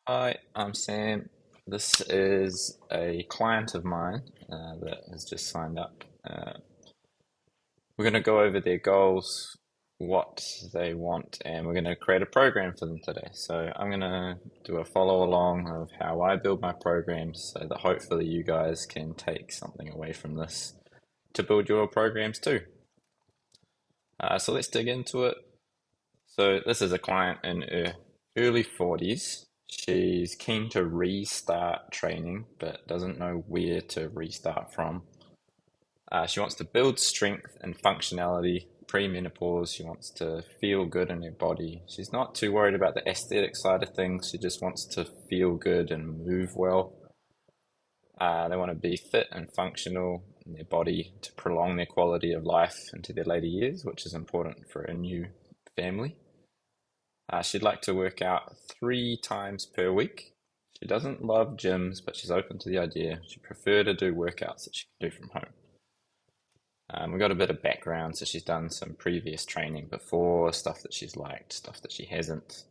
Hi, I'm Sam. This is a client of mine that has just signed up. We're going to go over their goals, what they want, and we're going to create a program for them today. So I'm going to do a follow along of how I build my programs so that hopefully you guys can take something away from this to build your programs too. So let's dig into it. So this is a client in her early 40s. She's keen to restart training, but doesn't know where to restart from. She wants to build strength and functionality pre-menopause. She wants to feel good in her body. She's not too worried about the aesthetic side of things. She just wants to feel good and move well. They want to be fit and functional in their body to prolong their quality of life into their later years, which is important for a new family. She'd like to work out 3 times per week. She doesn't love gyms, but she's open to the idea. She'd prefer to do workouts that she can do from home. We've got a bit of background, so she's done some previous training before, stuff that she's liked, stuff that she hasn't.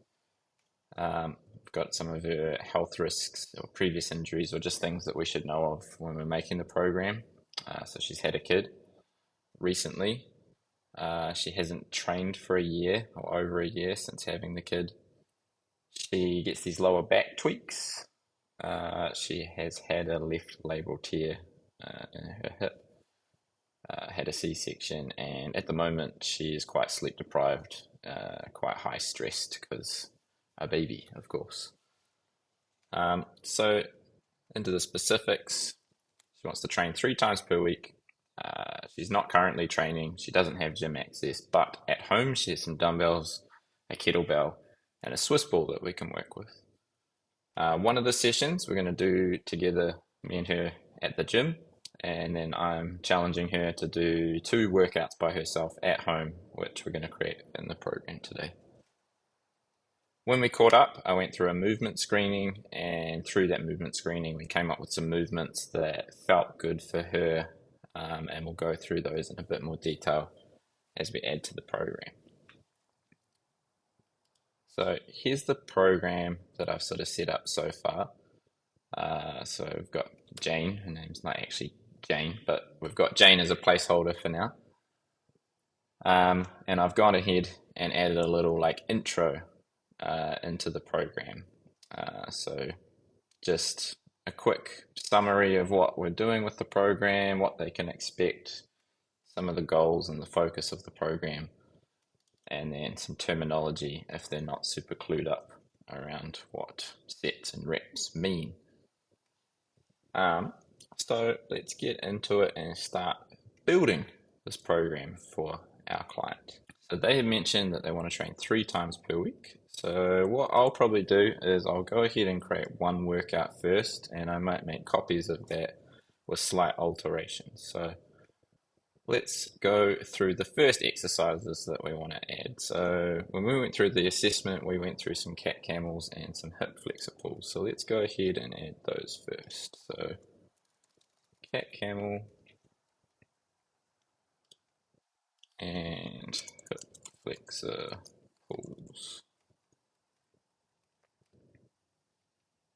We've got some of her health risks or previous injuries or just things that we should know of when we're making the program. So she's had a kid recently. She hasn't trained for a year or over a year since having the kid. She gets these lower back tweaks. She has had a left labral tear in her hip, had a C-section, and at the moment she is quite sleep deprived, quite high stressed because a baby, of course. So into the specifics, she wants to train 3 times per week. She's not currently training. She doesn't have gym access, but at home she has some dumbbells, a kettlebell, and a Swiss ball that we can work with. One of the sessions we're going to do together, me and her at the gym, and then I'm challenging her to do 2 workouts by herself at home, which we're going to create in the program today. When we caught up, I went through a movement screening, and through that movement screening, we came up with some movements that felt good for her, and we'll go through those in a bit more detail as we add to the program. So here's the program that I've sort of set up so far. So we've got Jane, her name's not actually Jane, but we've got Jane as a placeholder for now. And I've gone ahead and added a little like intro into the program. So just a quick summary of what we're doing with the program, what they can expect, some of the goals and the focus of the program, and then some terminology if they're not super clued up around what sets and reps mean. Um, so let's get into it and start building this program for our client. So they have mentioned that they want to train 3 times per week. So what I'll probably do is I'll go ahead and create one workout first, and I might make copies of that with slight alterations. So let's go through the first exercises that we want to add. So when we went through the assessment, we went through some cat camels and some hip flexor pulls. So let's go ahead and add those first. So cat camel and hip flexor pulls,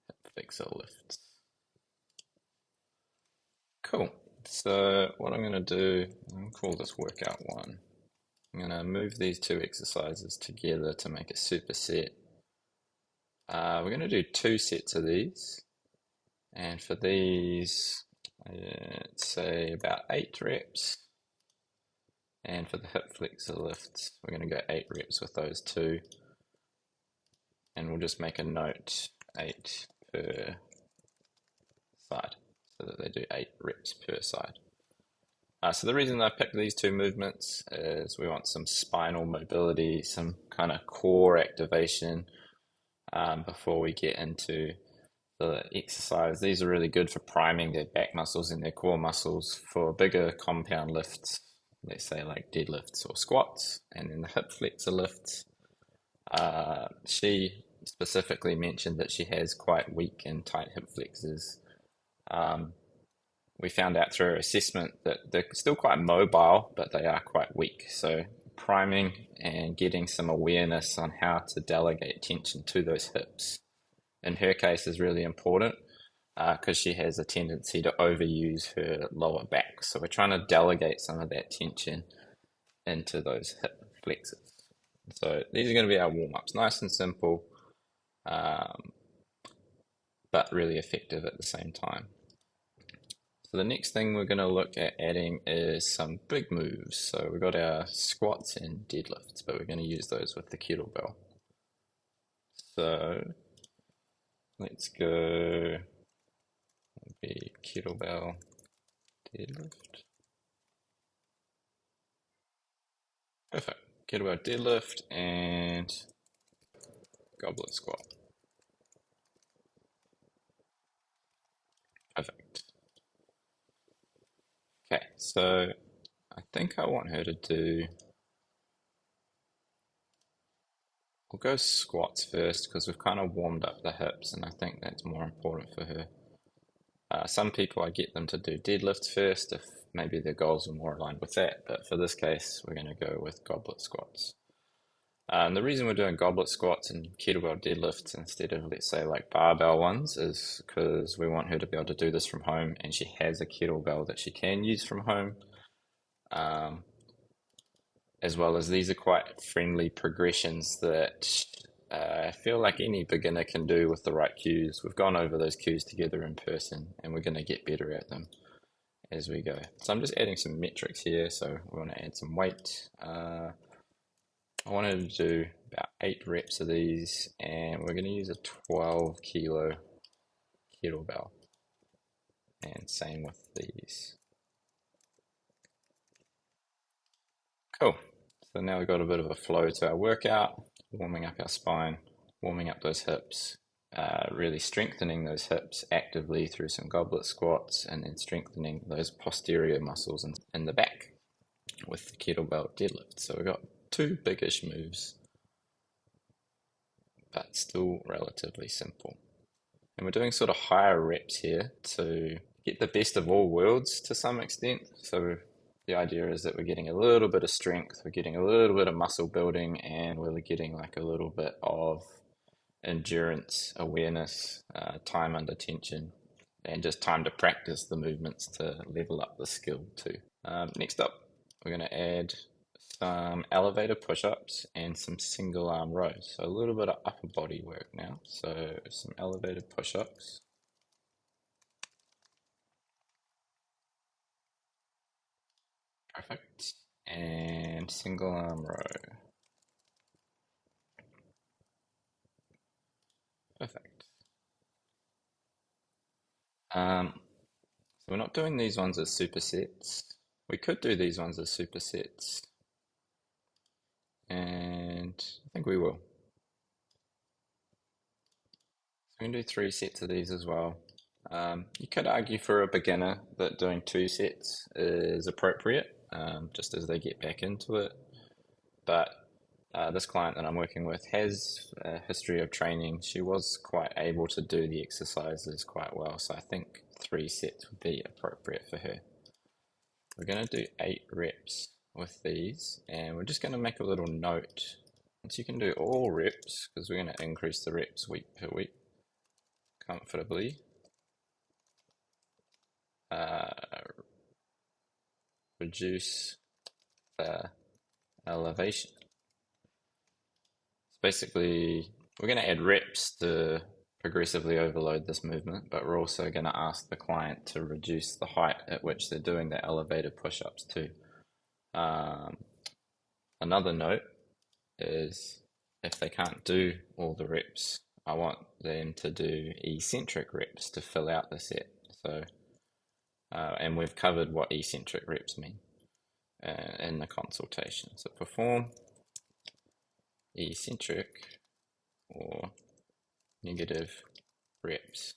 hip flexor lifts. Cool. So what I'm going to do, I'll call this workout 1. I'm going to move these 2 exercises together to make a superset. We're going to do 2 sets of these, and for these, let's say about 8 reps. And for the hip flexor lifts, we're going to go 8 reps with those 2. And we'll just make a note 8 per side so that they do 8 reps per side. So the reason I picked these 2 movements is we want some spinal mobility, some kind of core activation before we get into the exercise. These are really good for priming their back muscles and their core muscles for bigger compound lifts, let's say like deadlifts or squats. And then the hip flexor lifts, she specifically mentioned that she has quite weak and tight hip flexors. We found out through our assessment that they're still quite mobile, but they are quite weak. So priming and getting some awareness on how to delegate tension to those hips in her case is really important because she has a tendency to overuse her lower back. So we're trying to delegate some of that tension into those hip flexors. So these are going to be our warm-ups, nice and simple, um, but really effective at the same time. So the next thing we're going to look at adding is some big moves. So we've got our squats and deadlifts, but we're going to use those with the kettlebell. So let's go be kettlebell deadlift. Perfect. Kettlebell deadlift and goblet squat. Perfect. Okay, so I think I want her to do, we'll go squats first because we've kind of warmed up the hips and I think that's more important for her. Some people I get them to do deadlifts first if maybe their goals are more aligned with that, but for this case we're going to go with goblet squats. And the reason we're doing goblet squats and kettlebell deadlifts instead of, let's say, like barbell ones is because we want her to be able to do this from home and she has a kettlebell that she can use from home. As well as these are quite friendly progressions that I feel like any beginner can do with the right cues. We've gone over those cues together in person and we're going to get better at them as we go. So I'm just adding some metrics here. So we want to add some weight. I wanted to do about 8 reps of these and we're going to use a 12 kilo kettlebell. And same with these. Cool. So now we've got a bit of a flow to our workout, warming up our spine, warming up those hips, really strengthening those hips actively through some goblet squats, and then strengthening those posterior muscles in the back with the kettlebell deadlift. So we've got 2 biggish moves, but still relatively simple. And we're doing sort of higher reps here to get the best of all worlds to some extent. So the idea is that we're getting a little bit of strength, we're getting a little bit of muscle building, and we're getting like a little bit of endurance, awareness, time under tension, and just time to practice the movements to level up the skill too. Next up, we're going to add some elevator push-ups and some single arm rows. So a little bit of upper body work now. So some elevator push-ups. Perfect. And single arm row. Perfect. So we're not doing these ones as supersets. We could do these ones as supersets. And I think we will. So we're going to do 3 sets of these as well. You could argue for a beginner that doing 2 sets is appropriate, just as they get back into it. But this client that I'm working with has a history of training. She was quite able to do the exercises quite well, so I think 3 sets would be appropriate for her. We're going to do 8 reps with these, and we're just going to make a little note. Once you can do all reps, because we're going to increase the reps week per week comfortably. Reduce the elevation. So basically, we're going to add reps to progressively overload this movement, but we're also going to ask the client to reduce the height at which they're doing their elevated push-ups too. Another note is if they can't do all the reps, I want them to do eccentric reps to fill out the set. So, and we've covered what eccentric reps mean in the consultation. So perform eccentric or negative reps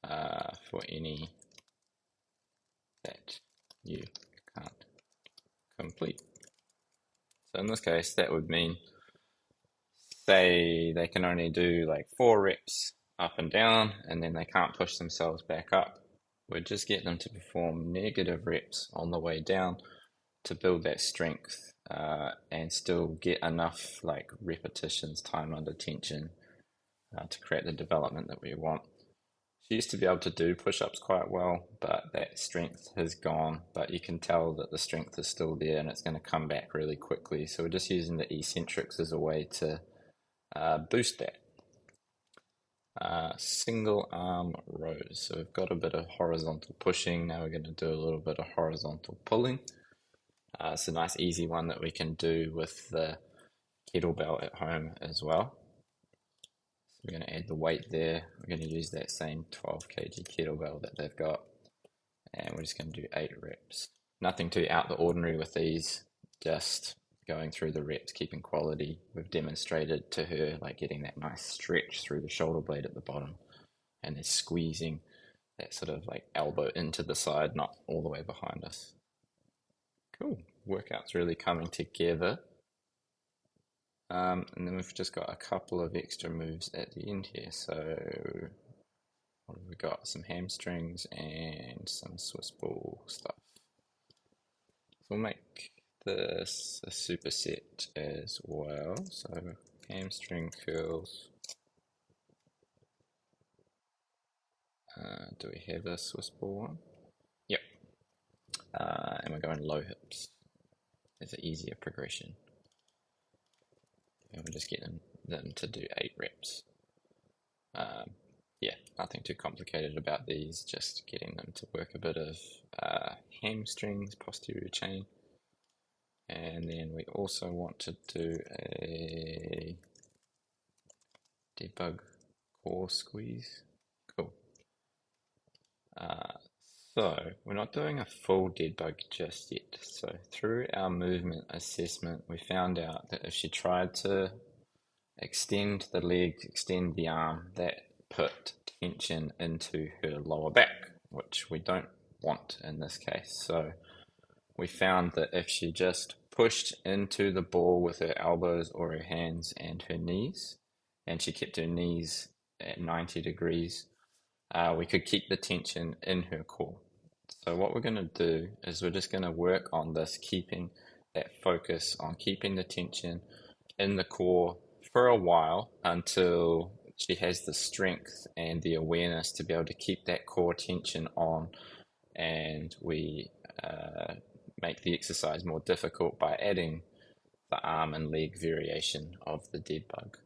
for any that you can't complete. So in this case, that would mean, say they can only do like 4 reps up and down, and then they can't push themselves back up. We'd just get them to perform negative reps on the way down to build that strength and still get enough like repetitions, time under tension, to create the development that we want. She used to be able to do push-ups quite well, but that strength has gone. But you can tell that the strength is still there and it's going to come back really quickly. So we're just using the eccentrics as a way to boost that. Single arm rows. So we've got a bit of horizontal pushing. Now we're going to do a little bit of horizontal pulling. It's a nice easy one that we can do with the kettlebell at home as well. So we're going to add the weight there. We're going to use that same 12 kg kettlebell that they've got. And we're just going to do 8 reps. Nothing too out the ordinary with these, just going through the reps, keeping quality. We've demonstrated to her like getting that nice stretch through the shoulder blade at the bottom and then squeezing that sort of like elbow into the side, not all the way behind us. Cool. Workout's really coming together. And then we've just got a couple of extra moves at the end here. So what have we got? Some hamstrings and some Swiss ball stuff. So we'll make this a superset as well. So hamstring curls. Do we have a Swiss ball one? Yep. And we're going low hips. It's an easier progression. And we're just getting them to do 8 reps. Yeah, nothing too complicated about these, just getting them to work a bit of hamstrings, posterior chain. And then we also want to do a dead bug core squeeze. Cool. So we're not doing a full dead bug just yet. So through our movement assessment, we found out that if she tried to extend the leg, extend the arm, that put tension into her lower back, which we don't want in this case. So we found that if she just pushed into the ball with her elbows or her hands and her knees, and she kept her knees at 90 degrees, we could keep the tension in her core. So what we're going to do is we're just going to work on this, keeping that focus on keeping the tension in the core for a while until she has the strength and the awareness to be able to keep that core tension on, and we make the exercise more difficult by adding the arm and leg variation of the dead bug.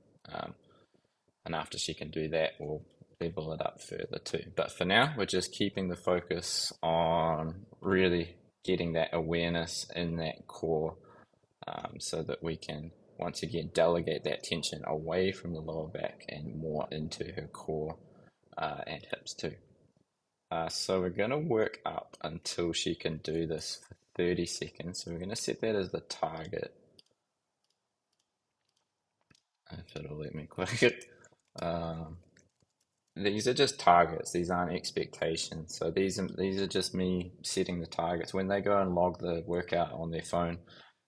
And after she can do that, we'll level it up further too. But for now, we're just keeping the focus on really getting that awareness in that core, so that we can once again delegate that tension away from the lower back and more into her core and hips too. So we're going to work up until she can do this for 30 seconds. So we're going to set that as the target. If it'll let me click it. These are just targets. These aren't expectations. So these are just me setting the targets. When they go and log the workout on their phone,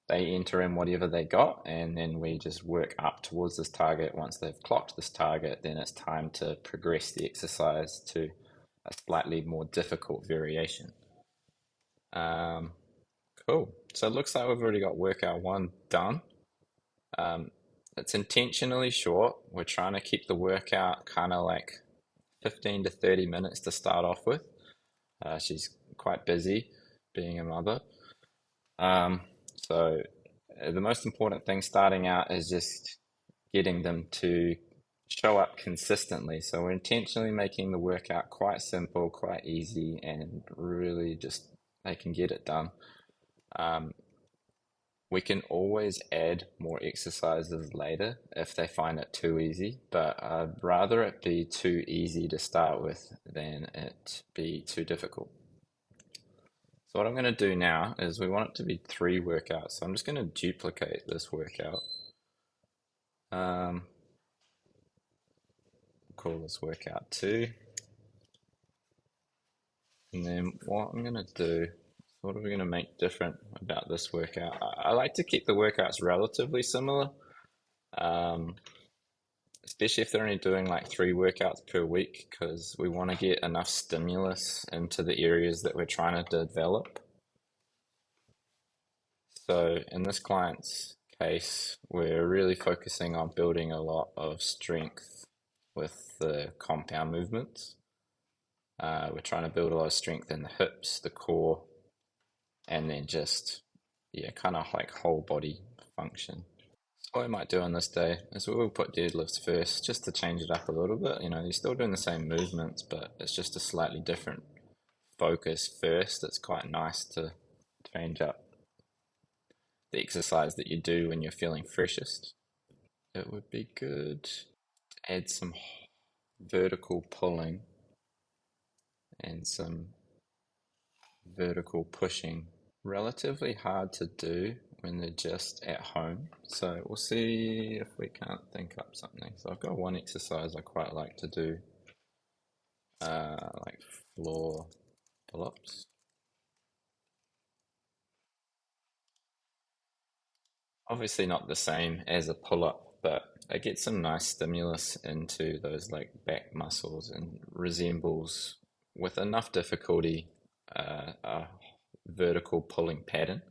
they enter in whatever they got, and then we just work up towards this target. Once they've clocked this target, then it's time to progress the exercise to a slightly more difficult variation. Cool. So it looks like we've already got workout 1 done. It's intentionally short. We're trying to keep the workout kind of like 15 to 30 minutes to start off with. She's quite busy being a mother. So the most important thing starting out is just getting them to show up consistently. So we're intentionally making the workout quite simple, quite easy, and really just they can get it done. We can always add more exercises later if they find it too easy, but I'd rather it be too easy to start with than it be too difficult. So what I'm going to do now is we want it to be 3 workouts. So I'm just going to duplicate this workout. Call this workout 2. And then what I'm going to do, what are we going to make different about this workout? I like to keep the workouts relatively similar, especially if they're only doing like 3 workouts per week, because we want to get enough stimulus into the areas that we're trying to develop. So in this client's case, we're really focusing on building a lot of strength with the compound movements. We're trying to build a lot of strength in the hips, the core, and then just, yeah, kind of like whole body function. So what I might do on this day is we'll put deadlifts first just to change it up a little bit. You know, you're still doing the same movements, but it's just a slightly different focus first. It's quite nice to change up the exercise that you do when you're feeling freshest. It would be good to add some vertical pulling and some vertical pushing. Relatively hard to do when they're just at home. So we'll see if we can't think up something. So I've got one exercise I quite like to do, like floor pull-ups. Obviously not the same as a pull-up, but it gets some nice stimulus into those like back muscles and resembles with enough difficulty a vertical pulling pattern.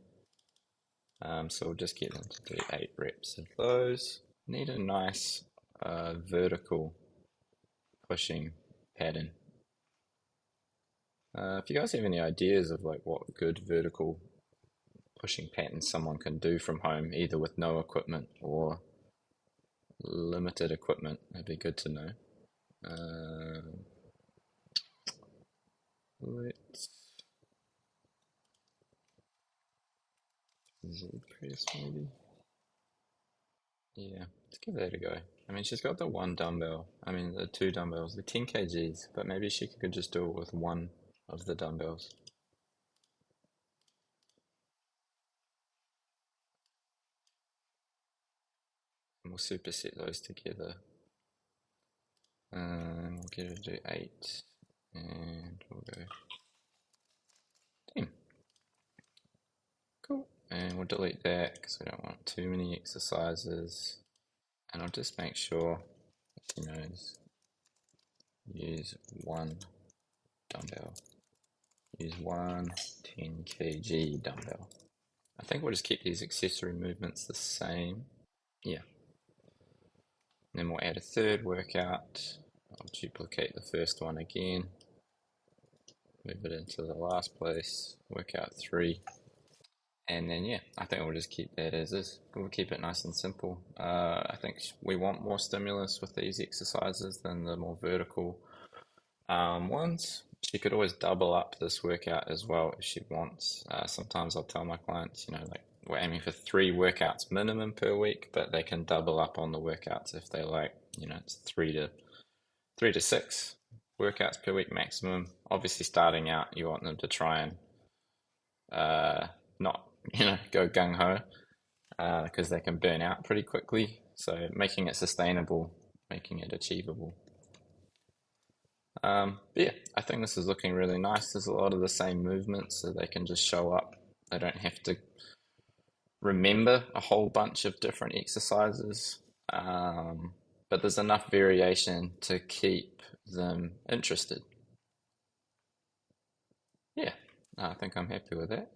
So we'll just get them to do 8 reps of those. Need a nice vertical pushing pattern. If you guys have any ideas of like what good vertical pushing patterns someone can do from home, either with no equipment or limited equipment, it'd be good to know. Let's Z press maybe. Yeah, let's give that a go. I mean, she's got the one dumbbell. I mean, the two dumbbells, the 10 kgs, but maybe she could just do it with one of the dumbbells. And we'll superset those together. We'll get her to do 8, and we'll go 10. Cool. And we'll delete that because we don't want too many exercises. And I'll just make sure she knows use one dumbbell. Use one 10 kg dumbbell. I think we'll just keep these accessory movements the same. Yeah. And then we'll add a third workout. I'll duplicate the first one again. Move it into the last place. Workout 3. And then, yeah, I think we'll just keep that as is. We'll keep it nice and simple. I think we want more stimulus with these exercises than the more vertical ones. She could always double up this workout as well if she wants. Sometimes I'll tell my clients, you know, like we're aiming for 3 workouts minimum per week, but they can double up on the workouts if they like. You know, it's 3 to 6 workouts per week maximum. Obviously, starting out, you want them to try and not, you know, go gung ho because they can burn out pretty quickly. So making it sustainable, making it achievable. Yeah, I think this is looking really nice. There's a lot of the same movements, so they can just show up. They don't have to remember a whole bunch of different exercises, but there's enough variation to keep them interested. Yeah, I think I'm happy with that.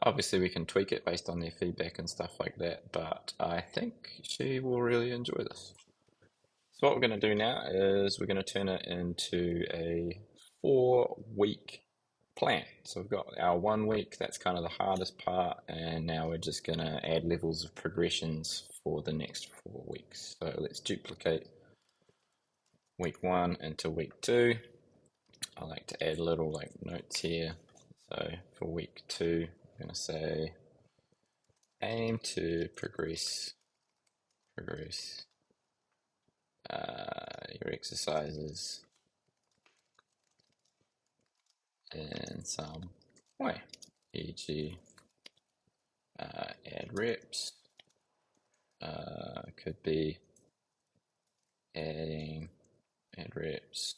Obviously, we can tweak it based on their feedback and stuff like that, but I think she will really enjoy this. So what we're going to do now is we're going to turn it into a 4-week plan. So we've got our 1 week, that's kind of the hardest part, and now we're just going to add levels of progressions for the next 4 weeks. So let's duplicate week 1 into week 2. I like to add little like notes here. So for week 2, I'm going to say aim to progress your exercises in some way, e.g. Add reps, could be add reps,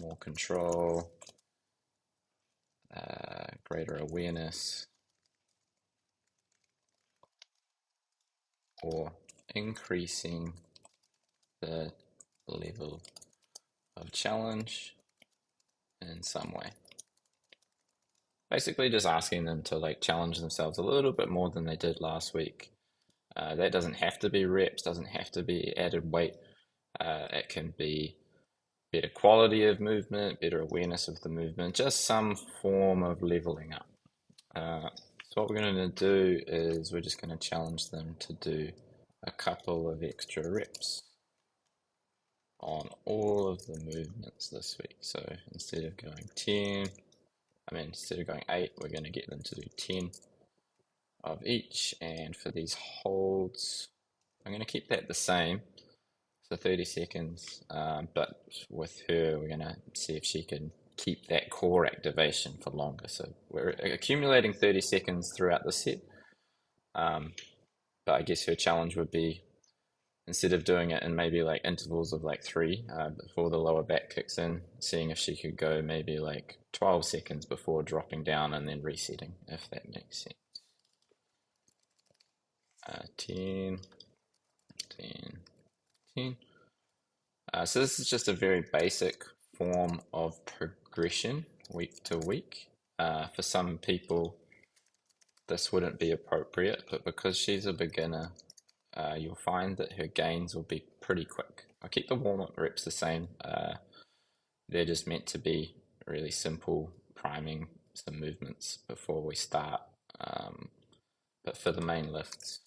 more control, greater awareness, or increasing the level of challenge in some way. Basically just asking them to like challenge themselves a little bit more than they did last week. That doesn't have to be reps, doesn't have to be added weight. It can be better quality of movement, better awareness of the movement, just some form of leveling up. So what we're going to do is we're just going to challenge them to do a couple of extra reps on all of the movements this week. So instead of going 8, we're going to get them to do 10 of each. And for these holds, I'm going to keep that the same, so 30 seconds, but with her, we're going to see if she can keep that core activation for longer. So we're accumulating 30 seconds throughout the set, but I guess her challenge would be, instead of doing it in maybe like intervals of like 3 before the lower back kicks in, seeing if she could go maybe like 12 seconds before dropping down and then resetting, if that makes sense. 10, 10, 10. So this is just a very basic form of progression week to week. For some people, this wouldn't be appropriate, but because she's a beginner, you'll find that her gains will be pretty quick. I'll keep the warm-up reps the same. They're just meant to be really simple, priming some movements before we start. But for the main lifts,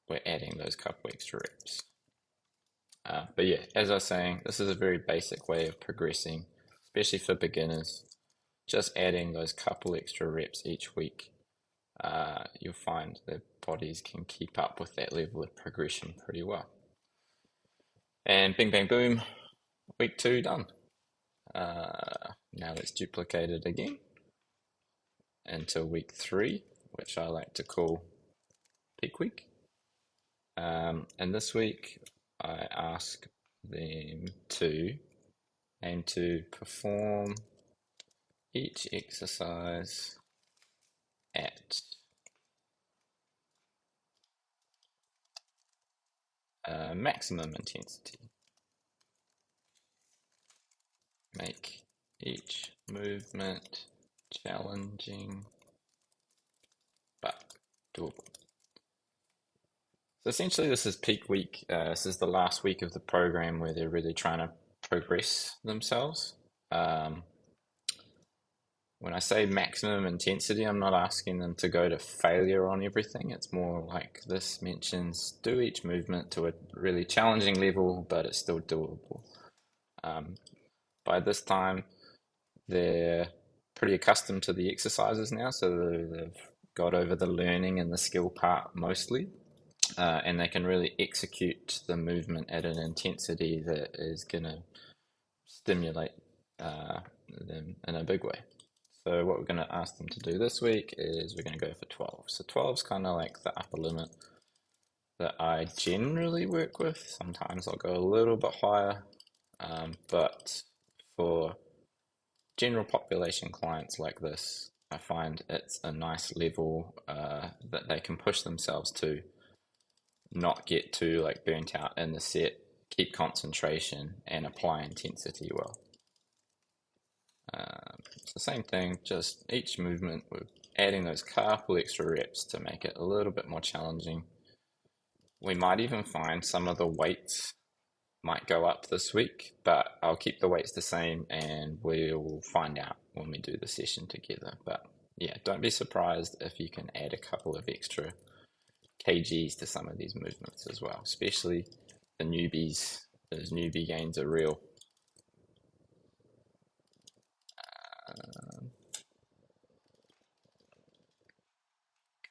we're adding those couple extra reps. But yeah, as I was saying, this is a very basic way of progressing, especially for beginners. Just adding those couple extra reps each week, you'll find that bodies can keep up with that level of progression pretty well. And bing, bang, boom, week 2 done. Now let's duplicate it again until week 3, which I like to call peak week. And this week, I ask them to aim to perform each exercise at maximum intensity. Make each movement challenging but doable. So essentially, this is peak week. This is the last week of the program where they're really trying to progress themselves. When I say maximum intensity, I'm not asking them to go to failure on everything. It's more like this mentions do each movement to a really challenging level, but it's still doable. By this time, they're pretty accustomed to the exercises now, so they've got over the learning and the skill part mostly, and they can really execute the movement at an intensity that is going to stimulate them in a big way. So what we're going to ask them to do this week is we're going to go for 12. So 12 is kind of like the upper limit that I generally work with. Sometimes I'll go a little bit higher, but for general population clients like this, I find it's a nice level that they can push themselves to, not get too like burnt out in the set, keep concentration and apply intensity well. It's the same thing, just each movement we're adding those couple extra reps to make it a little bit more challenging. We might even find some of the weights might go up this week, but I'll keep the weights the same and we'll find out when we do the session together. But yeah, don't be surprised if you can add a couple of extra kgs to some of these movements as well, especially the newbies. Those newbie gains are real.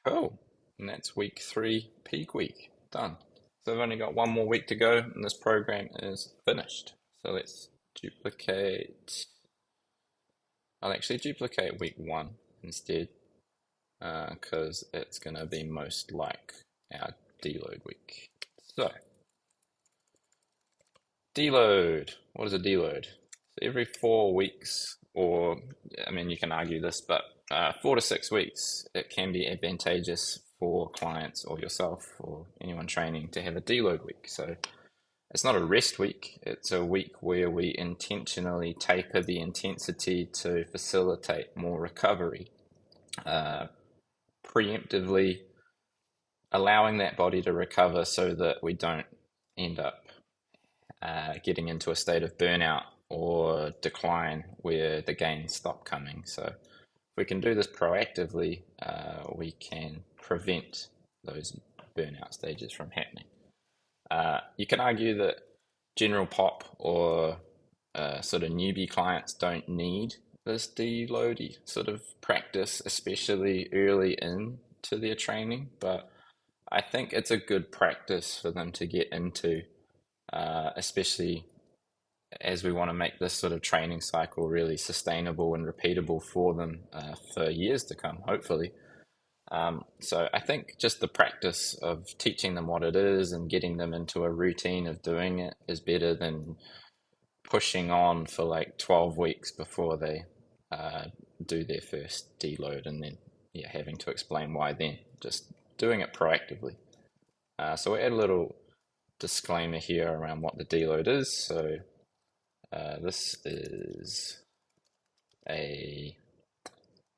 Cool. And that's week 3, peak week, done. So I've only got one more week to go and this program is finished. So let's duplicate. I'll actually duplicate week 1 instead, because it's going to be most like our deload week. So, deload. What is a deload? So every 4 weeks, or I mean, you can argue this, but 4 to 6 weeks, it can be advantageous for clients or yourself or anyone training to have a deload week. So it's not a rest week, it's a week where we intentionally taper the intensity to facilitate more recovery, preemptively allowing that body to recover so that we don't end up getting into a state of burnout or decline where the gains stop coming. So if we can do this proactively, we can prevent those burnout stages from happening. You can argue that general pop or sort of newbie clients don't need this deloady sort of practice, especially early into their training, but I think it's a good practice for them to get into, especially as we want to make this sort of training cycle really sustainable and repeatable for them for years to come, hopefully. So I think just the practice of teaching them what it is and getting them into a routine of doing it is better than pushing on for like 12 weeks before they do their first deload and then having to explain why then. Just doing it proactively. So we'll add a little disclaimer here around what the deload is. So this is a,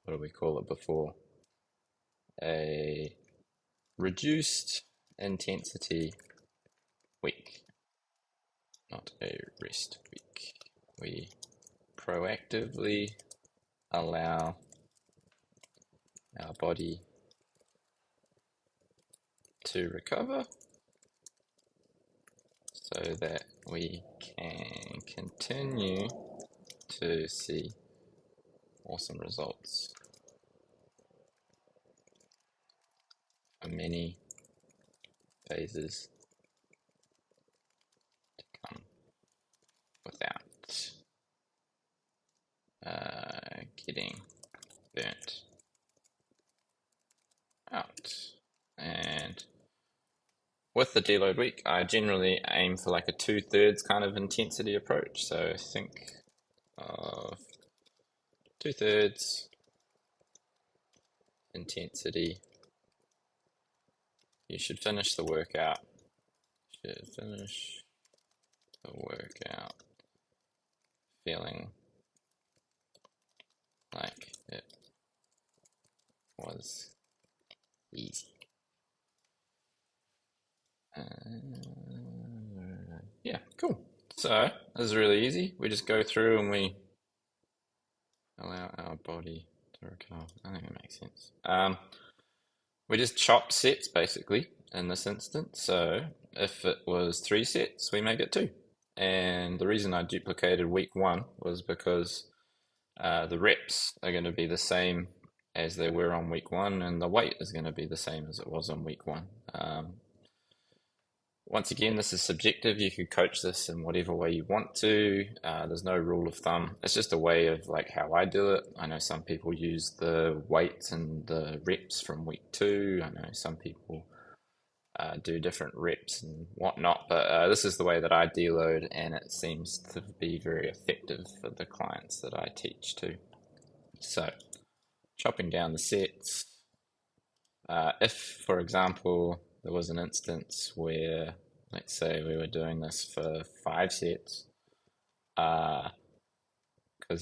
what do we call it before? A reduced intensity week, not a rest week. We proactively allow our body to recover so that we can continue to see awesome results for many phases to come without getting burnt out. And with the deload week, I generally aim for like a 2/3 kind of intensity approach. So think of 2/3 intensity. You should finish the workout. Feeling like it was easy. Yeah, cool. So this is really easy. We just go through and we allow our body to recover. I think it makes sense. We just chop sets basically in this instance. So if it was 3 sets, we make it 2. And the reason I duplicated week 1 was because the reps are going to be the same as they were on week 1, and the weight is going to be the same as it was on week 1. Once again, this is subjective. You could coach this in whatever way you want to. There's no rule of thumb. It's just a way of like how I do it. I know some people use the weights and the reps from week 2. I know some people do different reps and whatnot, but this is the way that I deload, and it seems to be very effective for the clients that I teach to. So, chopping down the sets. If, for example, there was an instance where, let's say, we were doing this for 5 sets, because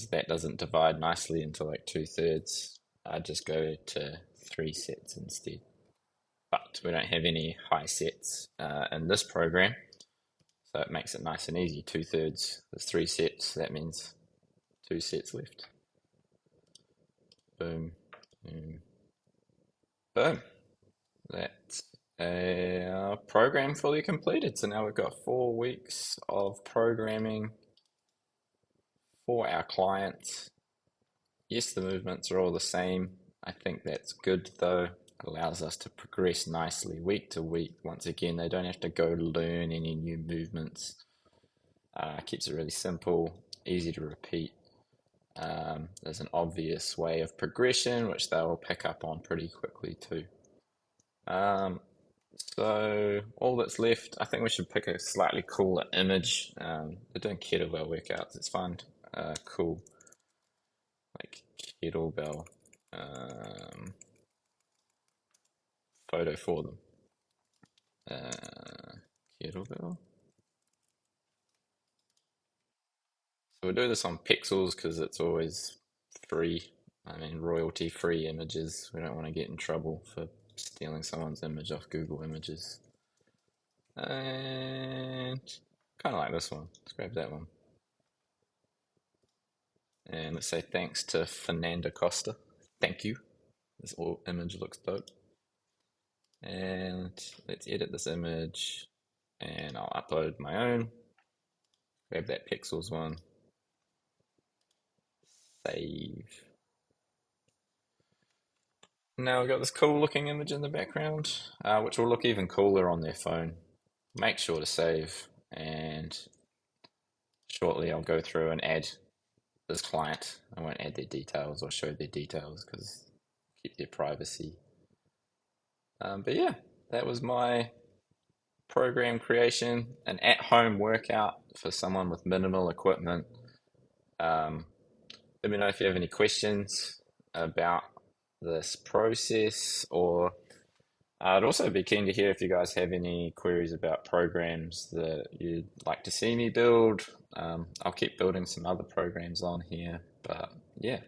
that doesn't divide nicely into like 2/3, I'd just go to 3 sets instead. But we don't have any high sets in this program, so it makes it nice and easy. 2/3, there's 3 sets, that means 2 sets left. Boom, boom, boom. That's a program fully completed. So now we've got 4 weeks of programming for our clients. Yes, the movements are all the same. I think that's good though. It allows us to progress nicely week to week. Once again, they don't have to go learn any new movements. Keeps it really simple, easy to repeat. There's an obvious way of progression, which they'll pick up on pretty quickly too. So all that's left, I think we should pick a slightly cooler image. They're doing kettlebell workouts. It's fun, cool, like kettlebell photo for them. Kettlebell. So we'll do this on Pexels because it's always free. I mean, royalty-free images. We don't want to get in trouble for stealing someone's image off Google Images. And Kind of like this one. Let's grab that one. And let's say thanks to Fernando Costa. Thank you. This image looks dope. And let's edit this image and I'll upload my own. Grab that Pexels one. Save. Now we've got this cool looking image in the background, which will look even cooler on their phone. Make sure to save, and shortly I'll go through and add this client. I won't add their details or show their details because keep their privacy. But yeah, that was my program creation, an at-home workout for someone with minimal equipment. Um, Let me know if you have any questions about this process, or I'd also be keen to hear if you guys have any queries about programs that you'd like to see me build. I'll keep building some other programs on here, but yeah,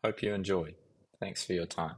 hope you enjoy. Thanks for your time.